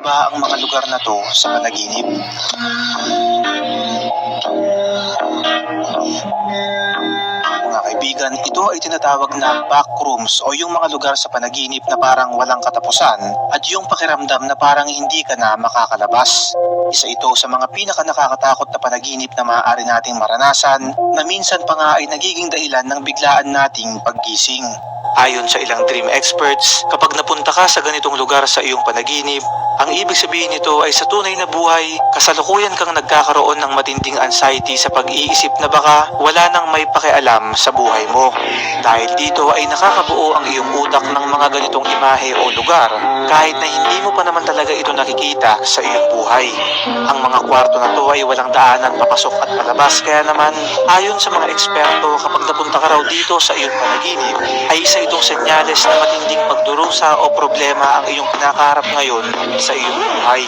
ba ang mga lugar na to sa panaginip? Mga kaibigan, ito ay tinatawag na backrooms o yung mga lugar sa panaginip na parang walang katapusan at yung pakiramdam na parang hindi ka na makakalabas. Isa ito sa mga pinaka nakakatakot na panaginip na maaari nating maranasan na minsan pa nga ay nagiging dahilan ng biglaan nating paggising. Ayon sa ilang dream experts, kapag napunta ka sa ganitong lugar sa iyong panaginip, ang ibig sabihin nito ay sa tunay na buhay, kasalukuyan kang nagkakaroon ng matinding anxiety sa pag-iisip na baka wala nang may pakialam sa buhay mo. Dahil dito ay nakakabuo ang iyong utak ng mga ganitong imahe o lugar kahit na hindi mo pa naman talaga ito nakikita sa iyong buhay. Ang mga kwarto na to ay walang daanan papasok at palabas, kaya naman ayon sa mga eksperto, kapag napunta ka raw dito sa iyong panaginip ay isa itong senyales na matinding pagdurusa o problema ang iyong kinakaharap ngayon sa iyong buhay.